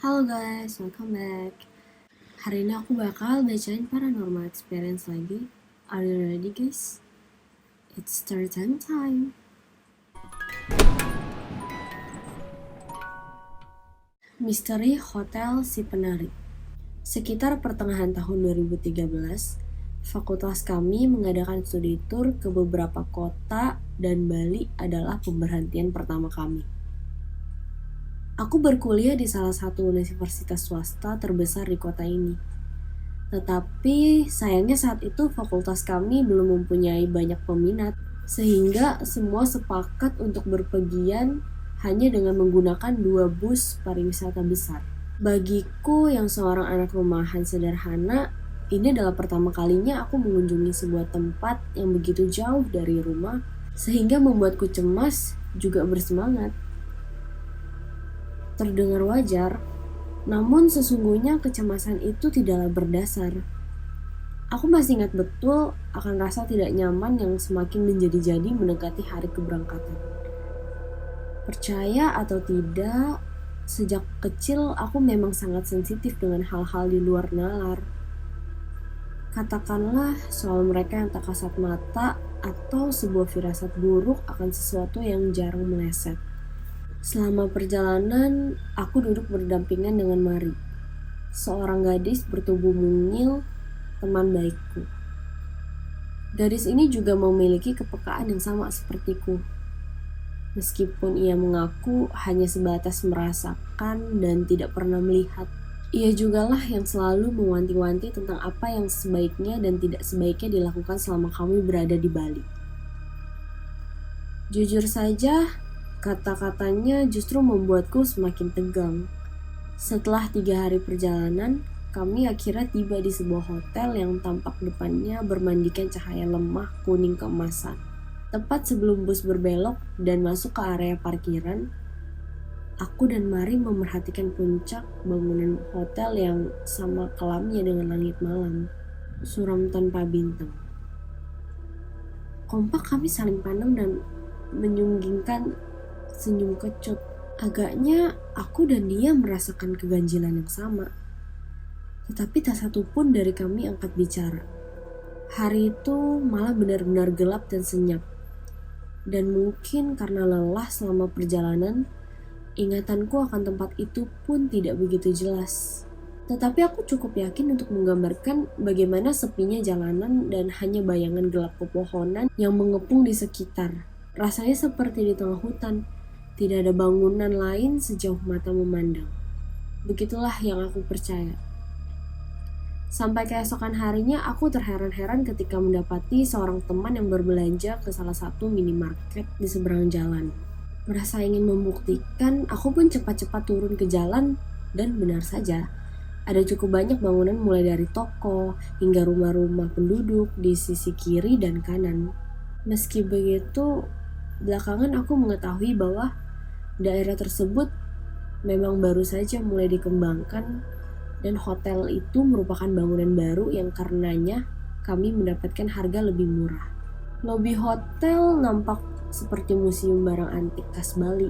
Halo guys, welcome back. Hari ini aku bakal bacain Paranormal Experience lagi. Are you ready guys? It's story time. Misteri Hotel Si Penari. Sekitar pertengahan tahun 2013, fakultas kami mengadakan studi tour ke beberapa kota dan Bali adalah pemberhentian pertama kami. Aku berkuliah di salah satu universitas swasta terbesar di kota ini. Tetapi sayangnya saat itu fakultas kami belum mempunyai banyak peminat, sehingga semua sepakat untuk berpergian hanya dengan menggunakan 2 bus pariwisata besar. Bagiku yang seorang anak rumahan sederhana, ini adalah pertama kalinya aku mengunjungi sebuah tempat yang begitu jauh dari rumah, sehingga membuatku cemas juga bersemangat. Terdengar wajar, namun sesungguhnya kecemasan itu tidaklah berdasar. Aku masih ingat betul akan rasa tidak nyaman yang semakin menjadi-jadi mendekati hari keberangkatan. Percaya atau tidak, sejak kecil aku memang sangat sensitif dengan hal-hal di luar nalar. Katakanlah soal mereka yang tak kasat mata atau sebuah firasat buruk akan sesuatu yang jarang meleset. Selama perjalanan, aku duduk berdampingan dengan Mari, seorang gadis bertubuh mungil, teman baikku. Gadis ini juga memiliki kepekaan yang sama sepertiku. Meskipun ia mengaku hanya sebatas merasakan dan tidak pernah melihat, ia jugalah yang selalu mewanti-wanti tentang apa yang sebaiknya dan tidak sebaiknya dilakukan selama kami berada di Bali. Jujur saja, kata-katanya justru membuatku semakin tegang. Setelah 3 hari perjalanan, kami akhirnya tiba di sebuah hotel yang tampak depannya bermandikan cahaya lemah kuning keemasan. Tepat sebelum bus berbelok dan masuk ke area parkiran, aku dan Mari memerhatikan puncak bangunan hotel yang sama kelamnya dengan langit malam, suram tanpa bintang. Kompak kami saling pandang dan menyunggingkan senyum kecut. Agaknya aku dan dia merasakan keganjilan yang sama. Tetapi tak satu pun dari kami angkat bicara. Hari itu malah benar-benar gelap dan senyap. Dan mungkin karena lelah selama perjalanan, ingatanku akan tempat itu pun tidak begitu jelas. Tetapi aku cukup yakin untuk menggambarkan bagaimana sepinya jalanan dan hanya bayangan gelap pepohonan yang mengepung di sekitar. Rasanya seperti di tengah hutan. Tidak ada bangunan lain sejauh mata memandang. Begitulah yang aku percaya. Sampai keesokan harinya aku terheran-heran ketika mendapati seorang teman yang berbelanja ke salah satu minimarket di seberang jalan. Merasa ingin membuktikan, aku pun cepat-cepat turun ke jalan dan benar saja. Ada cukup banyak bangunan mulai dari toko hingga rumah-rumah penduduk di sisi kiri dan kanan. Meski begitu, belakangan aku mengetahui bahwa daerah tersebut memang baru saja mulai dikembangkan dan hotel itu merupakan bangunan baru yang karenanya kami mendapatkan harga lebih murah. Lobi hotel nampak seperti museum barang antik khas Bali.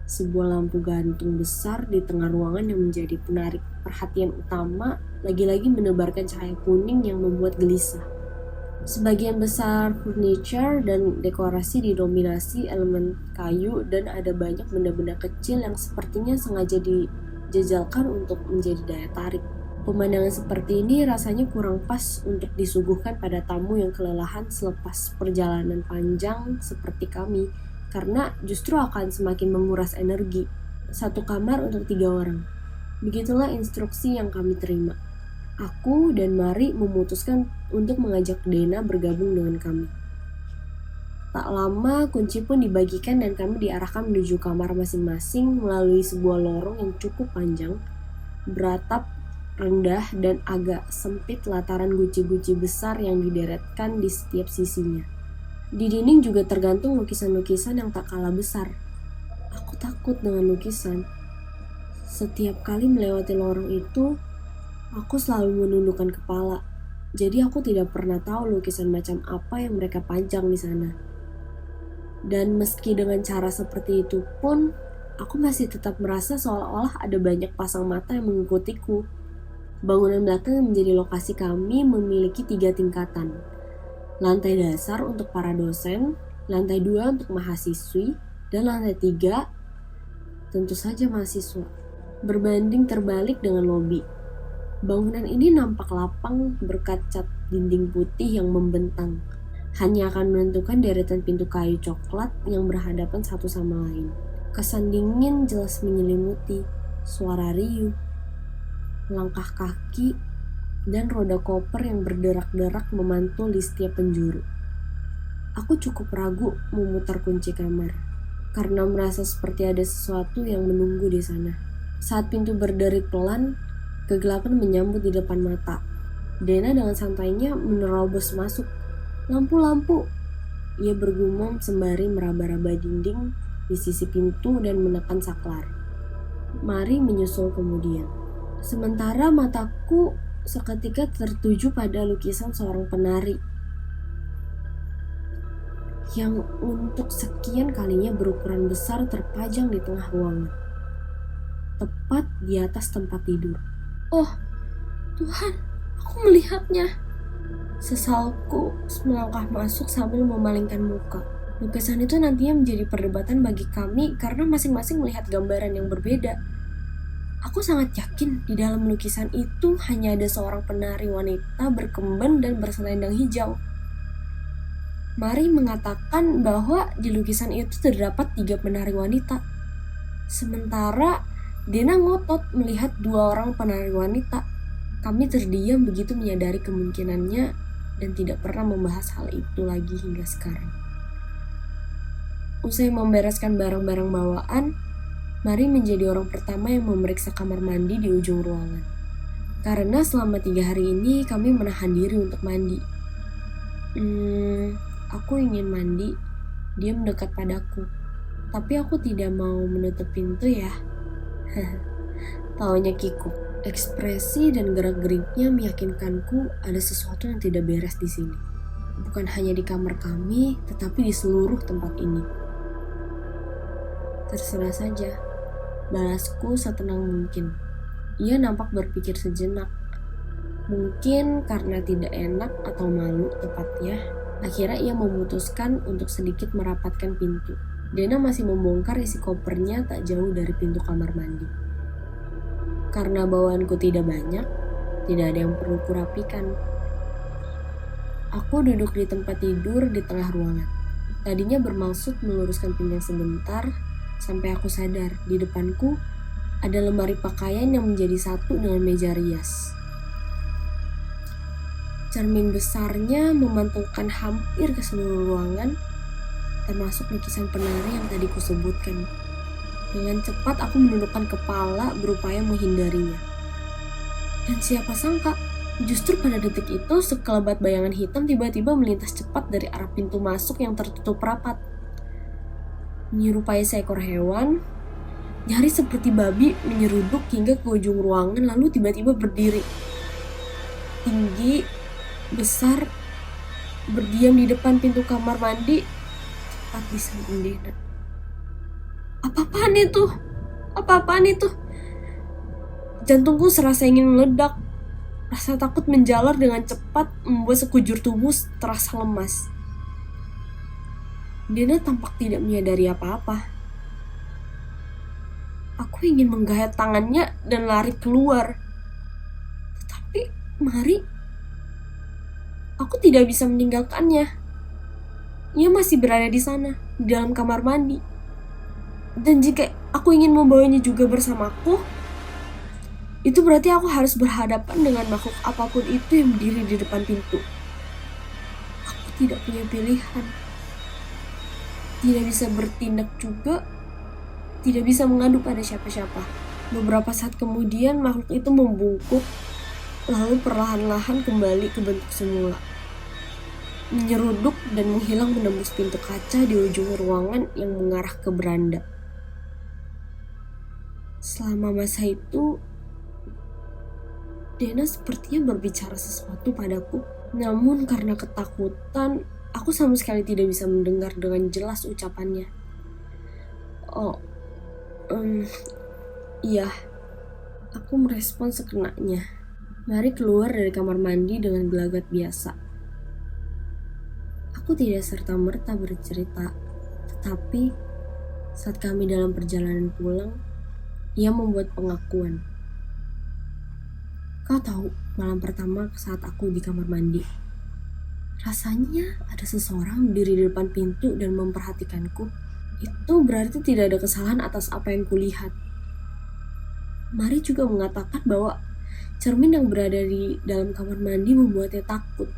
Sebuah lampu gantung besar di tengah ruangan yang menjadi penarik perhatian utama lagi-lagi menebarkan cahaya kuning yang membuat gelisah. Sebagian besar furniture dan dekorasi didominasi elemen kayu dan ada banyak benda-benda kecil yang sepertinya sengaja dijajalkan untuk menjadi daya tarik. Pemandangan seperti ini rasanya kurang pas untuk disuguhkan pada tamu yang kelelahan selepas perjalanan panjang seperti kami, karena justru akan semakin menguras energi. 1 kamar untuk 3 orang. Begitulah instruksi yang kami terima. Aku dan Mari memutuskan untuk mengajak Dena bergabung dengan kami. Tak lama kunci pun dibagikan dan kami diarahkan menuju kamar masing-masing melalui sebuah lorong yang cukup panjang, beratap rendah dan agak sempit lantaran guci-guci besar yang dideretkan di setiap sisinya. Di dinding juga tergantung lukisan-lukisan yang tak kalah besar. Aku takut dengan lukisan. Setiap kali melewati lorong itu, aku selalu menundukkan kepala, jadi aku tidak pernah tahu lukisan macam apa yang mereka pajang di sana. Dan meski dengan cara seperti itu pun, aku masih tetap merasa seolah-olah ada banyak pasang mata yang mengikutiku. Bangunan belakang yang menjadi lokasi kami memiliki 3 tingkatan. Lantai dasar untuk para dosen, lantai 2 untuk mahasiswi, dan lantai 3 tentu saja mahasiswa. Berbanding terbalik dengan lobi. Bangunan ini nampak lapang berkat cat dinding putih yang membentang. Hanya akan menentukan deretan pintu kayu coklat yang berhadapan satu sama lain. Kesan dingin jelas menyelimuti, suara riuh, langkah kaki, dan roda koper yang berderak-derak memantul di setiap penjuru. Aku cukup ragu memutar kunci kamar, karena merasa seperti ada sesuatu yang menunggu di sana. Saat pintu berderit pelan, kegelapan menyambut di depan mata. Dena dengan santainya menerobos masuk. Lampu-lampu, ia bergumam sembari meraba-raba dinding di sisi pintu dan menekan saklar. Mari menyusul kemudian. Sementara mataku seketika tertuju pada lukisan seorang penari yang untuk sekian kalinya berukuran besar terpajang di tengah ruangan, tepat di atas tempat tidur. Oh, Tuhan, aku melihatnya. Sesalku melangkah masuk sambil memalingkan muka. Lukisan itu nantinya menjadi perdebatan bagi kami karena masing-masing melihat gambaran yang berbeda. Aku sangat yakin di dalam lukisan itu hanya ada seorang penari wanita berkemben dan berselendang hijau. Mari mengatakan bahwa di lukisan itu terdapat 3 penari wanita. Sementara Dena ngotot melihat 2 orang penari wanita. Kami terdiam begitu menyadari kemungkinannya dan tidak pernah membahas hal itu lagi hingga sekarang. Usai membereskan barang-barang bawaan, Mari menjadi orang pertama yang memeriksa kamar mandi di ujung ruangan. Karena selama 3 hari ini kami menahan diri untuk mandi. Aku ingin mandi. Dia mendekat padaku. Tapi aku tidak mau menutup pintu ya. Tawanya kikuk. Ekspresi dan gerak-geriknya meyakinkanku ada sesuatu yang tidak beres di sini. Bukan hanya di kamar kami, tetapi di seluruh tempat ini. Terserah saja, balasku setenang mungkin. Ia nampak berpikir sejenak. Mungkin karena tidak enak atau malu tepatnya, akhirnya ia memutuskan untuk sedikit merapatkan pintu. Dena masih membongkar isi kopernya tak jauh dari pintu kamar mandi. Karena bawaanku tidak banyak, tidak ada yang perlu kurapikan. Aku duduk di tempat tidur di tengah ruangan. Tadinya bermaksud meluruskan pinggang sebentar, sampai aku sadar di depanku ada lemari pakaian yang menjadi satu dengan meja rias. Cermin besarnya memantulkan hampir ke seluruh ruangan, termasuk lukisan penari yang tadi kusebutkan. Dengan cepat aku menundukkan kepala berupaya menghindarinya. Dan siapa sangka, justru pada detik itu sekelebat bayangan hitam tiba-tiba melintas cepat dari arah pintu masuk yang tertutup rapat. Menyerupai seekor hewan, nyaris seperti babi menyeruduk hingga ke ujung ruangan lalu tiba-tiba berdiri. Tinggi, besar, berdiam di depan pintu kamar mandi, tepat di samping Dena. Apa-apaan itu? Jantungku serasa ingin meledak. Rasa takut menjalar dengan cepat membuat sekujur tubuh terasa lemas. Dena tampak tidak menyadari apa-apa. Aku ingin menggayat tangannya dan lari keluar. Tetapi, Mari, aku tidak bisa meninggalkannya. Ia masih berada di sana, di dalam kamar mandi. Dan jika aku ingin membawanya juga bersamaku, itu berarti aku harus berhadapan dengan makhluk apapun itu yang berdiri di depan pintu. Aku tidak punya pilihan. Tidak bisa bertindak juga, tidak bisa mengadu pada siapa-siapa. Beberapa saat kemudian makhluk itu membungkuk, lalu perlahan-lahan kembali ke bentuk semula. Menyeruduk dan menghilang menembus pintu kaca di ujung ruangan yang mengarah ke beranda. Selama masa itu, Dena sepertinya berbicara sesuatu padaku. Namun karena ketakutan, aku sama sekali tidak bisa mendengar dengan jelas ucapannya. Iya, aku merespon sekenanya. Mari keluar dari kamar mandi dengan gelagat biasa. Aku tidak serta-merta bercerita, tetapi saat kami dalam perjalanan pulang, ia membuat pengakuan. Kau tahu, malam pertama saat aku di kamar mandi, rasanya ada seseorang berdiri di depan pintu dan memperhatikanku. Itu berarti tidak ada kesalahan atas apa yang kulihat. Mari juga mengatakan bahwa cermin yang berada di dalam kamar mandi membuatnya takut.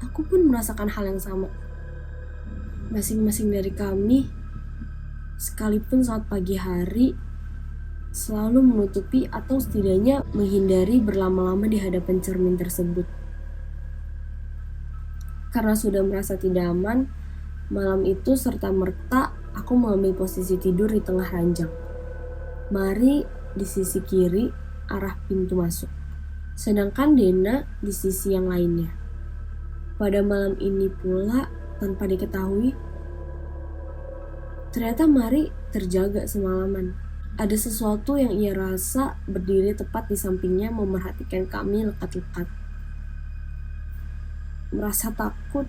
Aku pun merasakan hal yang sama. Masing-masing dari kami, sekalipun saat pagi hari, selalu menutupi atau setidaknya menghindari berlama-lama di hadapan cermin tersebut. Karena sudah merasa tidak aman, malam itu serta-merta aku mengambil posisi tidur di tengah ranjang. Mari di sisi kiri arah pintu masuk, sedangkan Dena di sisi yang lainnya. Pada malam ini pula, tanpa diketahui, ternyata Mari terjaga semalaman. Ada sesuatu yang ia rasa berdiri tepat di sampingnya memerhatikan kami lekat-lekat. Merasa takut,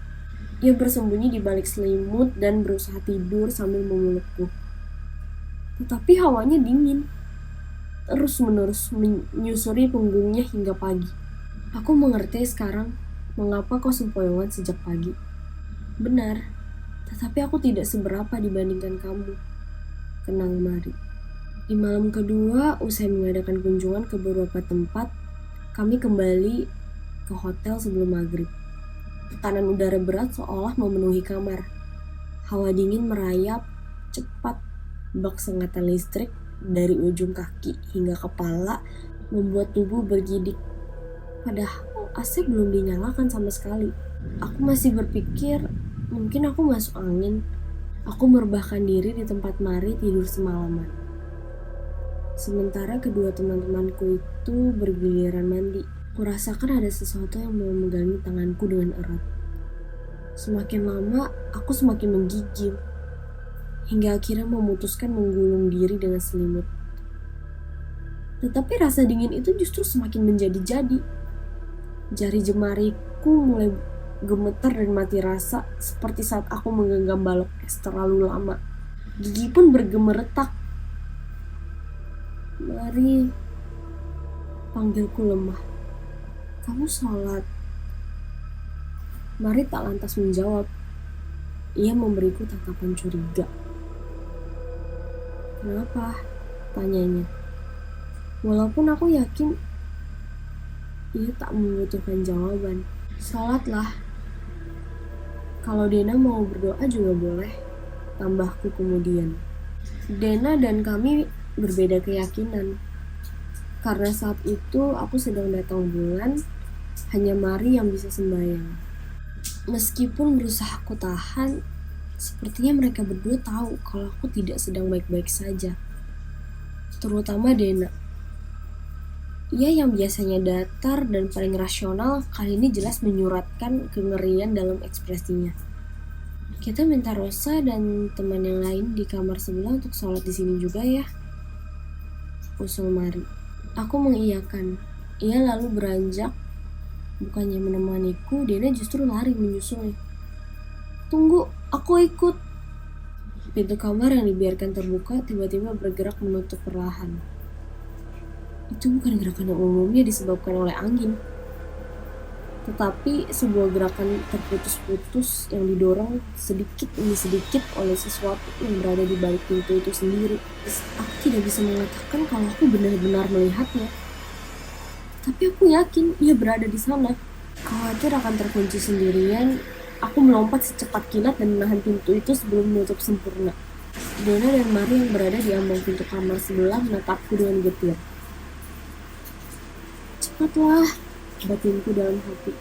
ia bersembunyi di balik selimut dan berusaha tidur sambil memelukku. Tetapi hawanya dingin, terus-menerus menyusuri punggungnya hingga pagi. Aku mengerti sekarang mengapa kau sempoyongan sejak pagi. Benar, tetapi aku tidak seberapa dibandingkan kamu. Kenang Mari. Di malam kedua, usai mengadakan kunjungan ke beberapa tempat, kami kembali ke hotel sebelum maghrib. Tekanan udara berat seolah memenuhi kamar. Hawa dingin merayap cepat. Bak sengatan listrik dari ujung kaki hingga kepala membuat tubuh bergidik. Padahal AC belum dinyalakan sama sekali. Aku masih berpikir mungkin aku masuk angin. Aku merebahkan diri di tempat Mari tidur semalaman. Sementara kedua teman-temanku itu bergiliran mandi. Kurasakan ada sesuatu yang mau memegangi tanganku dengan erat. Semakin lama, aku semakin menggigil. Hingga akhirnya memutuskan menggulung diri dengan selimut. Tetapi rasa dingin itu justru semakin menjadi-jadi. Jari jemariku mulai gemetar dan mati rasa seperti saat aku menggenggam balok es terlalu lama. Gigi pun bergemeretak. Mari, panggilku lemah. Kamu sholat? Mari tak lantas menjawab. Ia memberiku tatapan curiga. Kenapa? Tanyanya. Walaupun aku yakin ia tak membutuhkan jawaban. Salatlah. Kalau Dena mau berdoa juga boleh, tambahku kemudian. Dena dan kami berbeda keyakinan. Karena saat itu aku sedang datang bulan, hanya Mari yang bisa sembahyang. Meskipun berusaha aku tahan, sepertinya mereka berdua tahu kalau aku tidak sedang baik-baik saja. Terutama Dena. Ia yang biasanya datar dan paling rasional, kali ini jelas menyuratkan kengerian dalam ekspresinya. Kita minta Rosa dan teman yang lain di kamar sebelah untuk sholat di sini juga ya, usul Mari. Aku mengiyakan. Ia lalu beranjak. Bukannya menemaniku, Dena justru lari menyusulnya. Tunggu, aku ikut. Pintu kamar yang dibiarkan terbuka tiba-tiba bergerak menutup perlahan. Itu bukan gerakan yang umumnya disebabkan oleh angin, tetapi sebuah gerakan terputus-putus yang didorong sedikit demi sedikit oleh sesuatu yang berada di balik pintu itu sendiri. Aku tidak bisa mengatakan kalau aku benar-benar melihatnya, tapi aku yakin ia berada di sana. Khawatir akan terkunci sendirian, aku melompat secepat kilat dan menahan pintu itu sebelum menutup sempurna. Dena dan Mari yang berada di ambang pintu kamar sebelah menatapku dengan getir. Cepatlah, batinku dalam hati.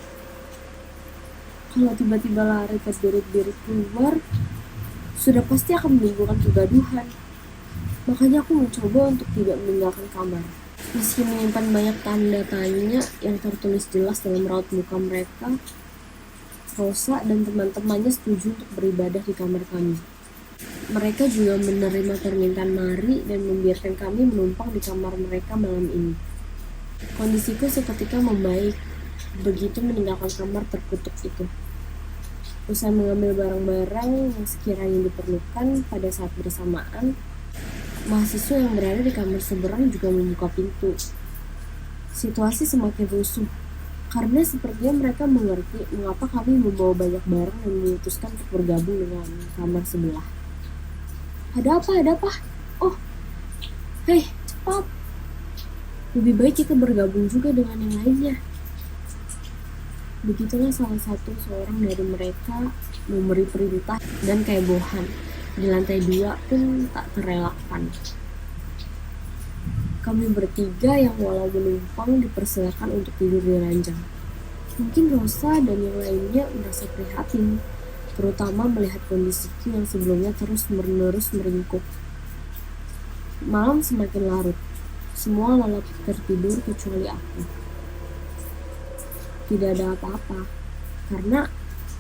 Kalau tiba-tiba lari terbirit-birit keluar, sudah pasti akan menimbulkan kegaduhan. Makanya aku mencoba untuk tidak meninggalkan kamar. Meski menyimpan banyak tanda tanya yang tertulis jelas dalam raut muka mereka, Rosa dan teman-temannya setuju untuk beribadah di kamar kami. Mereka juga menerima permintaan Mari dan membiarkan kami menumpang di kamar mereka malam ini. Kondisiku seketika membaik begitu meninggalkan kamar terkutuk itu. Usai mengambil barang-barang yang sekiranya diperlukan pada saat bersamaan, mahasiswa yang berada di kamar seberang juga membuka pintu. Situasi semakin rusuh, karena sepertinya mereka mengerti mengapa kami membawa banyak barang dan memutuskan untuk bergabung dengan kamar sebelah. Ada apa? Ada apa? Oh, hei, cepat. Lebih baik kita bergabung juga dengan yang lainnya. Begitulah salah seorang dari mereka memberi perintah dan kehebohan. Di lantai 2 pun tak terelakkan. Kami bertiga yang walau menumpang dipersilakan untuk tidur di ranjang. Mungkin Rosa dan yang lainnya merasa prihatin, terutama melihat kondisiku yang sebelumnya terus-menerus meringkuk. Malam semakin larut. Semua lalap tertidur kecuali aku. Tidak ada apa-apa, karena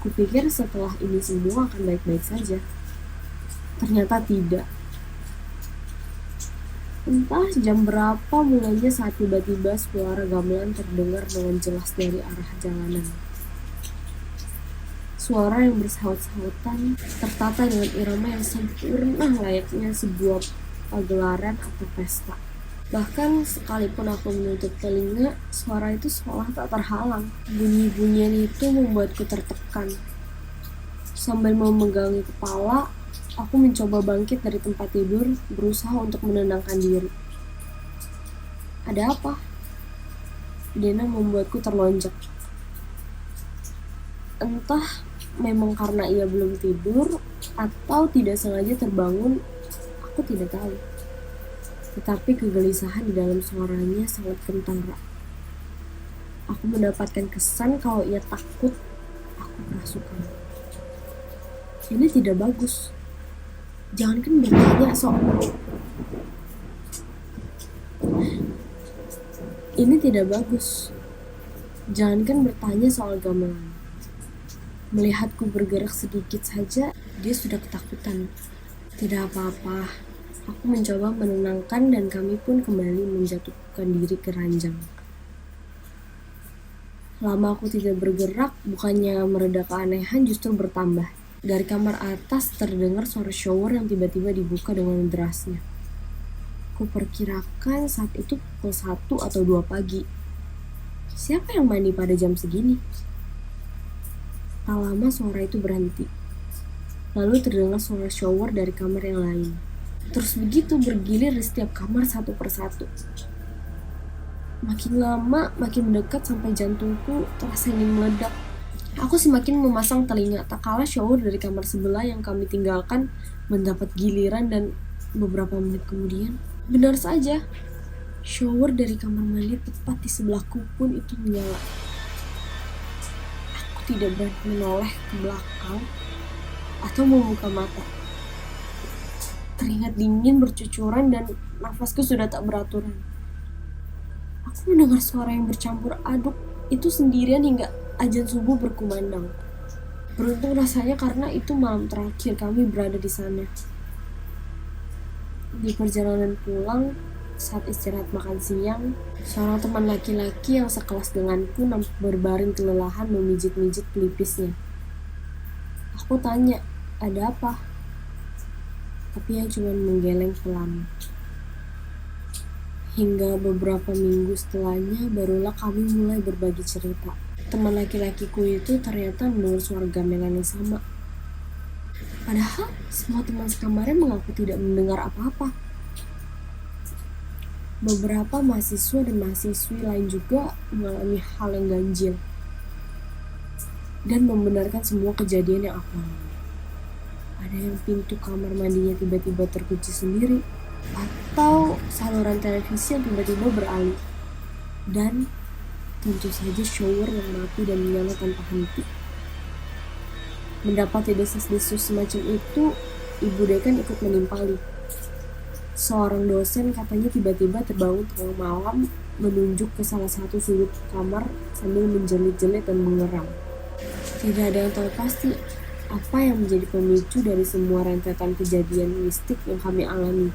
kupikir setelah ini semua akan baik-baik saja. Ternyata tidak. Entah jam berapa mulainya saat tiba-tiba suara gamelan terdengar dengan jelas dari arah jalanan. Suara yang bersahut-sahutan tertata dengan irama yang sempurna layaknya sebuah pagelaran atau pesta. Bahkan sekalipun aku menutup telinga, suara itu seolah tak terhalang. Bunyi-bunyian itu membuatku tertekan. Sambil memegangi kepala, aku mencoba bangkit dari tempat tidur, berusaha untuk menenangkan diri. Ada apa? Dena membuatku terlonjak. Entah memang karena ia belum tidur atau tidak sengaja terbangun, aku tidak tahu. Tetapi kegelisahan di dalam suaranya sangat kentara. Aku mendapatkan kesan kalau ia takut aku kerasukan. Ini tidak bagus. Jangankan bertanya soal ini tidak bagus. Jangankan bertanya soal gamelan. Melihatku bergerak sedikit saja, dia sudah ketakutan. Tidak apa-apa. Aku mencoba menenangkan dan kami pun kembali menjatuhkan diri ke ranjang. Lama aku tidak bergerak, bukannya mereda keanehan justru bertambah. Dari kamar atas terdengar suara shower yang tiba-tiba dibuka dengan derasnya. Kuperkirakan saat itu pukul 1 atau 2 pagi. Siapa yang mandi pada jam segini? Tak lama suara itu berhenti. Lalu terdengar suara shower dari kamar yang lain. Terus begitu bergilir di setiap kamar satu persatu. Makin lama, makin mendekat sampai jantungku terasa ingin meledak. Aku semakin memasang telinga, tak kalah shower dari kamar sebelah yang kami tinggalkan mendapat giliran dan beberapa menit kemudian, benar saja, shower dari kamar mandi tepat di sebelahku pun itu menyala. Aku tidak berani menoleh ke belakang atau membuka mata. Keringat dingin bercucuran dan nafasku sudah tak beraturan. Aku mendengar suara yang bercampur aduk itu sendirian hingga azan subuh berkumandang. Beruntung rasanya karena itu malam terakhir kami berada di sana. Di perjalanan pulang, saat istirahat makan siang, seorang teman laki-laki yang sekelas denganku nampak berbaring kelelahan memijit-mijit pelipisnya. Aku tanya, ada apa? Tapi ia cuma menggeleng pelan. Hingga beberapa minggu setelahnya barulah kami mulai berbagi cerita. Teman laki-lakiku itu ternyata mendengar suara gamelan yang sama. Padahal semua teman sekamarnya mengaku tidak mendengar apa-apa. Beberapa mahasiswa dan mahasiswi lain juga mengalami hal yang ganjil dan membenarkan semua kejadian yang aku alami. Ada yang pintu kamar mandinya tiba-tiba terkunci sendiri, atau saluran televisi yang tiba-tiba beralih, dan tentu saja shower yang mati dan menyala tanpa henti. Mendapati desas-desus semacam itu, Ibu Dekan ikut menimpali. Seorang dosen katanya tiba-tiba terbangun tengah malam menunjuk ke salah satu sudut kamar sambil menjelit-jelit dan mengeram. Tidak ada yang tahu pasti apa yang menjadi pemicu dari semua rentetan kejadian mistik yang kami alami.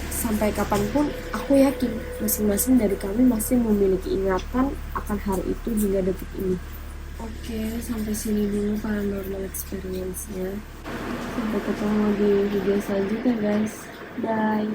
Sampai kapanpun, aku yakin masing-masing dari kami masih memiliki ingatan akan hal itu hingga detik ini. Oke, sampai sini dulu paranormal experience-nya. Sampai ketemu di video selanjutnya guys. Bye.